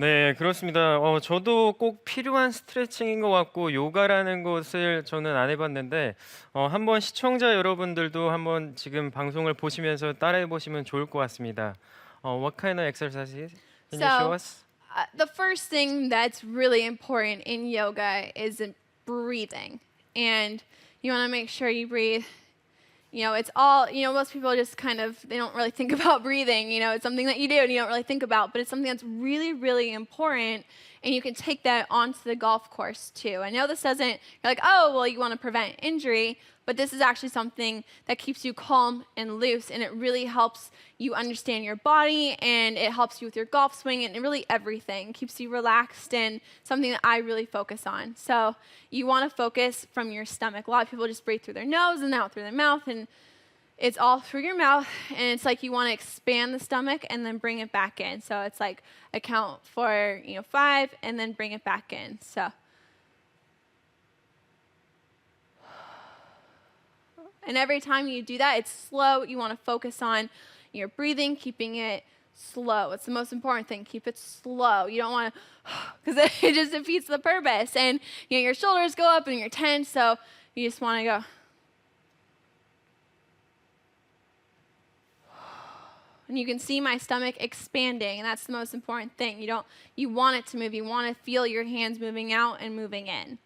네, 그렇습니다. 저도 꼭 필요한 스트레칭인 것 같고 요가라는 것을 저는 안 해봤는데 한번 시청자 여러분들도 한번 지금 방송을 보시면서 따라해 보시면 좋을 것 같습니다. What kind of exercises? Can you show So, us? the first thing that's really important in yoga is breathing. And you want to make sure you breathe. It's all, most people just kind of, they don't really think about breathing. It's something that you do and you don't really think about, but it's something that's really, really important. And you can take that onto the golf course too. I know this doesn't, you're like, oh, well, you want to prevent injury, but this is actually something that keeps you calm and loose, and it really helps you understand your body, and it helps you with your golf swing, and really everything. It keeps you relaxed, and something that I really focus on. So you want to focus from your stomach. A lot of people just breathe through their nose and out through their mouth, and it's all through your mouth, and it's like you want to expand the stomach and then bring it back in. So it's like I count for 5 and then bring it back in. So. And every time you do that, it's slow. You want to focus on your breathing, keeping it slow. It's the most important thing. Keep it slow. You don't want to, because it just defeats the purpose. And your shoulders go up and you're tense, so you just want to go. And you can see my stomach expanding, and that's the most important thing. You want it to move. You want to feel your hands moving out and moving in.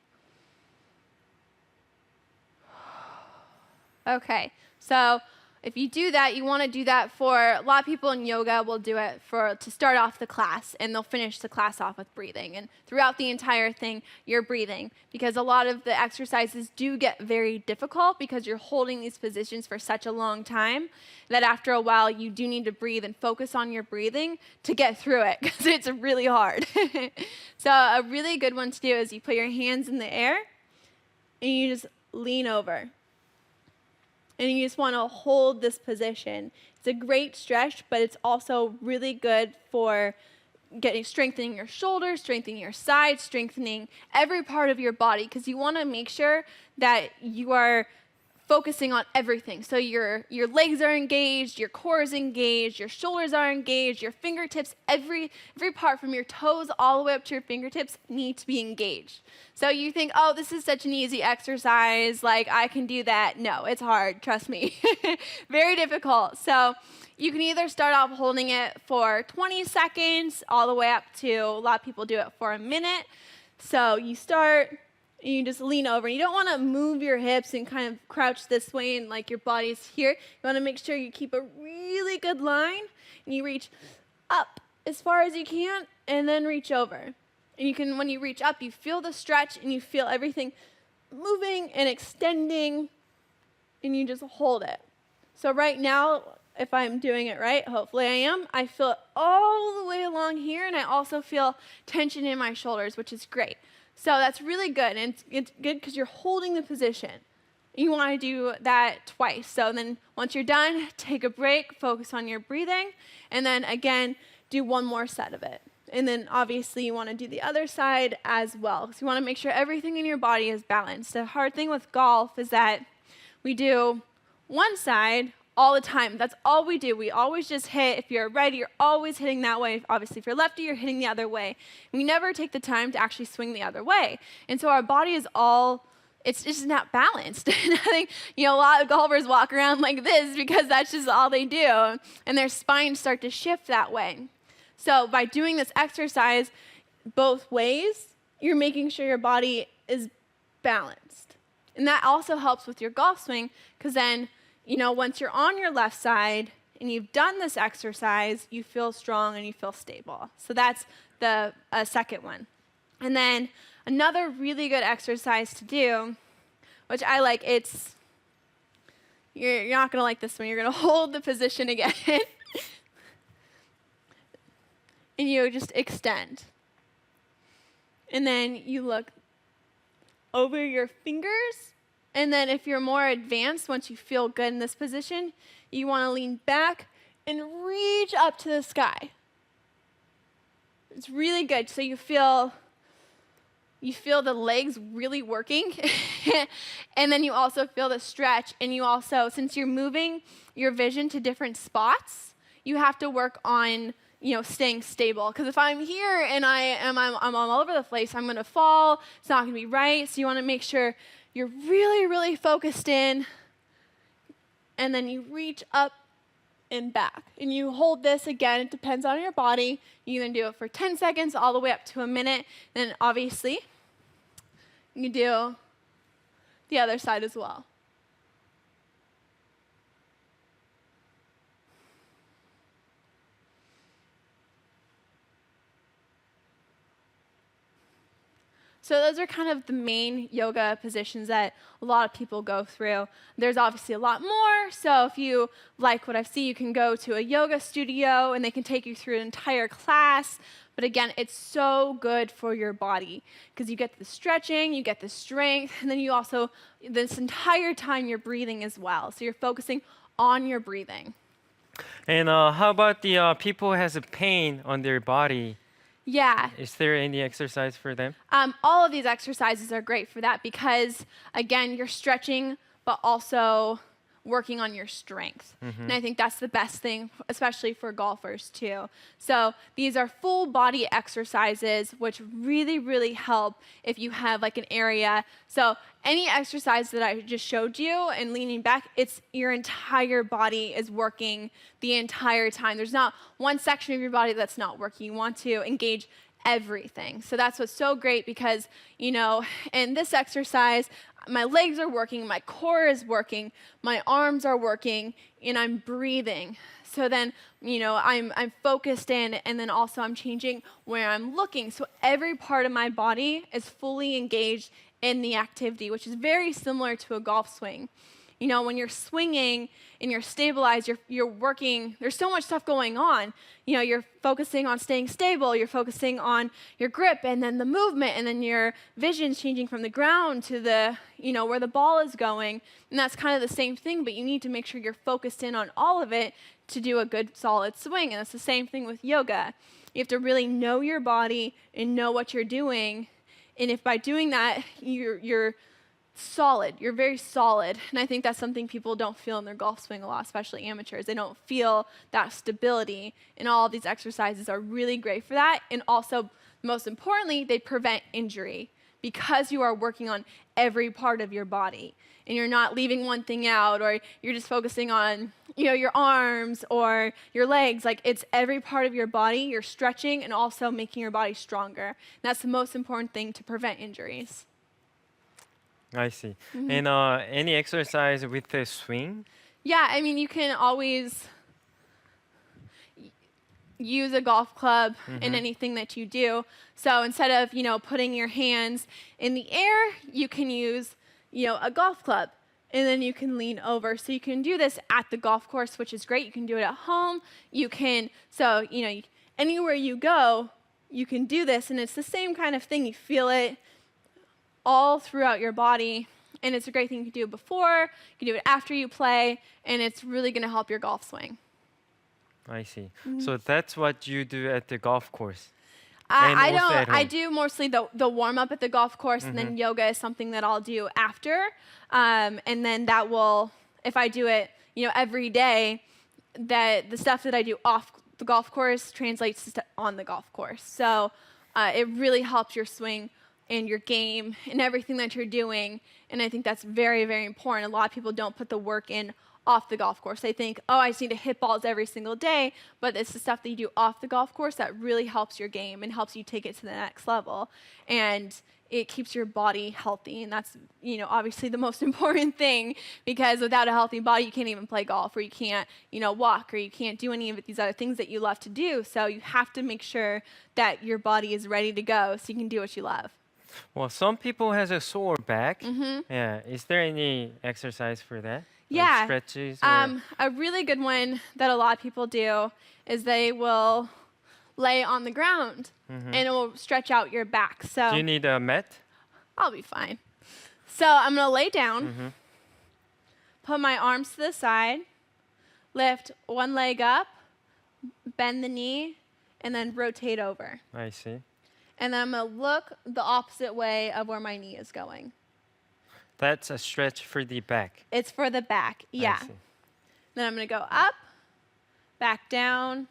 Okay, so if you do that, you want to do that for, a lot of people in yoga will do it to start off the class, and they'll finish the class off with breathing. And throughout the entire thing, you're breathing, because a lot of the exercises do get very difficult because you're holding these positions for such a long time that after a while you do need to breathe and focus on your breathing to get through it, because it's really hard. So a really good one to do is you put your hands in the air and you just lean over. And you just want to hold this position. It's a great stretch, but it's also really good for strengthening your shoulders, strengthening your sides, strengthening every part of your body, because you want to make sure that you are focusing on everything. So your legs are engaged, your core is engaged, your shoulders are engaged, your fingertips, every part from your toes all the way up to your fingertips need to be engaged. So you think, oh, this is such an easy exercise, like I can do that. No, it's hard, trust me. Very difficult. So you can either start off holding it for 20 seconds all the way up to, a lot of people do it for a minute. So you start, and you just lean over. You don't want to move your hips and kind of crouch this way and like your body's here. You want to make sure you keep a really good line, and you reach up as far as you can and then reach over. And when you reach up, you feel the stretch and you feel everything moving and extending, and you just hold it. So right now, if I'm doing it right, hopefully I am, I feel it all the way along here, and I also feel tension in my shoulders, which is great. So that's really good, and it's good because you're holding the position. You want to do that twice. So then once you're done, take a break, focus on your breathing, and then again, do one more set of it. And then obviously you want to do the other side as well, because you want to make sure everything in your body is balanced. The hard thing with golf is that we do one side all the time. That's all we do. We always just hit. If you're righty, you're always hitting that way. Obviously, if you're lefty, you're hitting the other way. We never take the time to actually swing the other way. And so our body is it's just not balanced. And I think, a lot of golfers walk around like this because that's just all they do. And their spines start to shift that way. So by doing this exercise both ways, you're making sure your body is balanced. And that also helps with your golf swing, because then once you're on your left side and you've done this exercise, you feel strong and you feel stable. So that's the second one. And then another really good exercise to do, which I like, you're not going to like this one. You're going to hold the position again. And you just extend. And then you look over your fingers. And then if you're more advanced, once you feel good in this position, you want to lean back and reach up to the sky. It's really good. So you feel the legs really working. And then you also feel the stretch. And you also, since you're moving your vision to different spots, you have to work on staying stable. Because if I'm here and I'm all over the place, I'm going to fall. It's not going to be right. So you want to make sure you're really, really focused in. And then you reach up and back. And you hold this again. It depends on your body. You can do it for 10 seconds all the way up to a minute. And obviously, you can do the other side as well. So those are kind of the main yoga positions that a lot of people go through. There's obviously a lot more. So if you like what I see, you can go to a yoga studio and they can take you through an entire class. But again, it's so good for your body because you get the stretching, you get the strength, and then you also, this entire time you're breathing as well. So you're focusing on your breathing. And how about the people who has a pain on their body? Yeah. Is there any exercise for them? All of these exercises are great for that because, again, you're stretching, but also working on your strength. And I think that's the best thing, especially for golfers too. So these are full body exercises, which really, really help if you have like an area. So any exercise that I just showed you and leaning back, it's your entire body is working the entire time. There's not one section of your body that's not working. You want to engage everything. So that's what's so great because, in this exercise, my legs are working, my core is working, my arms are working, and I'm breathing. So then, I'm focused in, and then also I'm changing where I'm looking. So every part of my body is fully engaged in the activity, which is very similar to a golf swing. When you're swinging and you're stabilized, you're working, there's so much stuff going on. You're focusing on staying stable, you're focusing on your grip and then the movement, and then your vision's changing from the ground to the, where the ball is going. And that's kind of the same thing, but you need to make sure you're focused in on all of it to do a good solid swing. And it's the same thing with yoga. You have to really know your body and know what you're doing. And if by doing that, you're solid. You're very solid. And I think that's something people don't feel in their golf swing a lot, especially amateurs. They don't feel that stability. And all of these exercises are really great for that. And also, most importantly, they prevent injury because you are working on every part of your body. And you're not leaving one thing out, or you're just focusing on, your arms or your legs. Like, it's every part of your body. You're stretching and also making your body stronger. And that's the most important thing to prevent injuries. I see. And any exercise with the swing? Yeah, you can always use a golf club in anything that you do. So instead of, putting your hands in the air, you can use, a golf club. And then you can lean over. So you can do this at the golf course, which is great. You can do it at home. You can, anywhere you go, you can do this. And it's the same kind of thing. You feel it all throughout your body, and it's a great thing you can do it before, you can do it after you play, and it's really going to help your golf swing. I see. So that's what you do at the golf course. I also at don't. I home. do mostly the warm up at the golf course, and then yoga is something that I'll do after, and then that will, if I do it, every day, that the stuff that I do off the golf course translates to on the golf course. So it really helps your swing and your game and everything that you're doing. And I think that's very, very important. A lot of people don't put the work in off the golf course. They think, I just need to hit balls every single day. But it's the stuff that you do off the golf course that really helps your game and helps you take it to the next level. And it keeps your body healthy. And that's, obviously the most important thing, because without a healthy body, you can't even play golf, or you can't, walk, or you can't do any of these other things that you love to do. So you have to make sure that your body is ready to go so you can do what you love. Well, some people has a sore back. Yeah. Is there any exercise for that? Yeah. Like stretches? Or A really good one that a lot of people do is they will lay on the ground and it will stretch out your back. So do you need a mat? I'll be fine. So I'm going to lay down, put my arms to the side, lift one leg up, bend the knee, and then rotate over. I see. And then I'm going to look the opposite way of where my knee is going. That's a stretch for the back. It's for the back, yeah. I see. Then I'm going to go up, back down,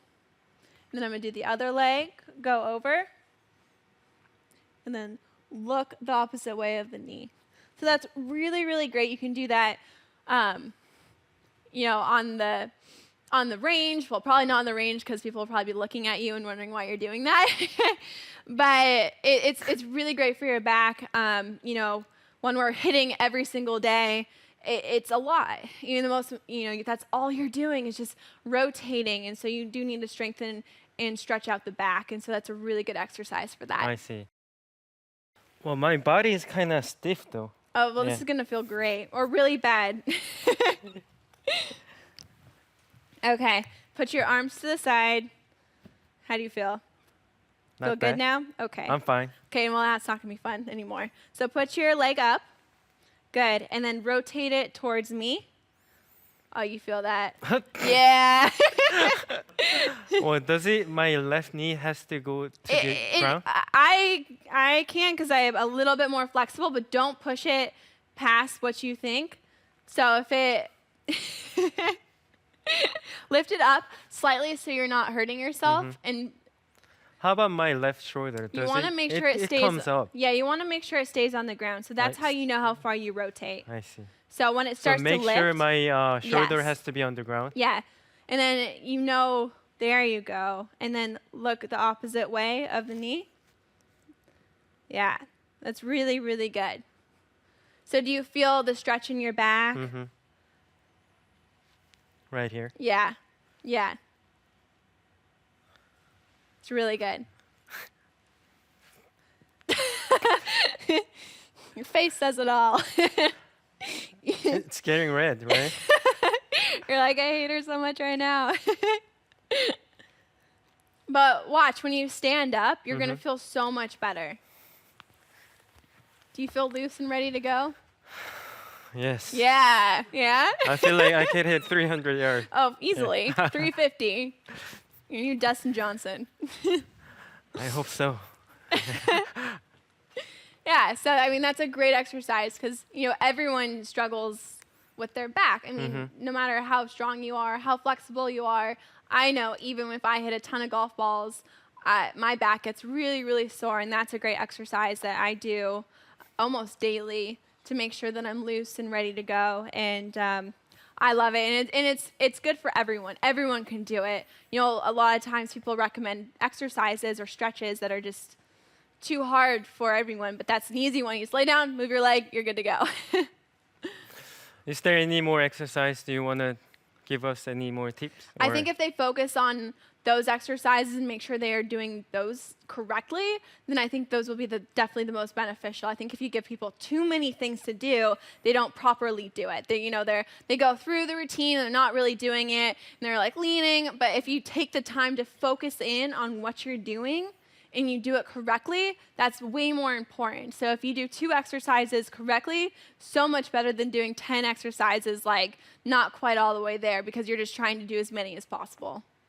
Then I'm going to do the other leg, go over, and then look the opposite way of the knee. So that's really, really great. You can do that, you know, on the range. Well, probably not on the range because people will probably be looking at you and wondering why you're doing that. But it's really great for your back. You know, when we're hitting every single day, it's a lot. You know, that's all you're doing is just rotating, and so you do need to strengthen and stretch out the back, and so that's a really good exercise for that. I see. Well, my body is kind of stiff though. Oh, well, Yeah. this is gonna feel great or really bad. Okay, put your arms to the side. How do you feel? Not Feel bad. good now? Okay. I'm fine. Okay, well, that's not gonna be fun anymore. So put your leg up. Good, and then rotate it towards me. Oh, you feel that? Yeah. Well, does it? My left knee has to go to the ground. I can because I am a little bit more flexible, but don't push it past what you think. So if it lift it up slightly so you're not hurting yourself, and How about my left shoulder? you Does want to make sure it stays. It comes up. Yeah, you want to make sure it stays on the ground. So that's I how you know how far you rotate. I see. So when it So starts make to lift, sure my shoulder Yes. has to be on the ground. yeah, and then you know, there you go, and then look the opposite way of the knee. Yeah, that's really, really good. So do you feel the stretch in your back? Mm-hmm. Right here. Yeah, yeah. It's really good. Your face says it all. It's getting red, right? You're like, I hate her so much right now. But watch, when you stand up, you're going to feel so much better. Do you feel loose and ready to go? Yes. Yeah, yeah? I feel like I can hit 300 yards. Oh, easily. 350. You're new Dustin Johnson. I hope so. Yeah, so I mean that's a great exercise because you know everyone struggles with their back. I mean, no matter how strong you are, how flexible you are, I know even if I hit a ton of golf balls, my back gets really, really sore, and that's a great exercise that I do almost daily to make sure that I'm loose and ready to go. And I love it, and it's good for everyone. Everyone can do it. You know, a lot of times people recommend exercises or stretches that are just too hard for everyone, but that's an easy one. You just lay down, move your leg, you're good to go. Is there any more exercise? Do you want to give us any more tips? I Or- think if they focus on those exercises and make sure they are doing those correctly, then I think those will be definitely the most beneficial. I think if you give people too many things to do, they don't properly do it. They go through the routine and they're not really doing it, and they're like leaning. But if you take the time to focus in on what you're doing and you do it correctly, that's way more important. So if you do 2 exercises correctly, so much better than doing 10 exercises like not quite all the way there because you're just trying to do as many as possible.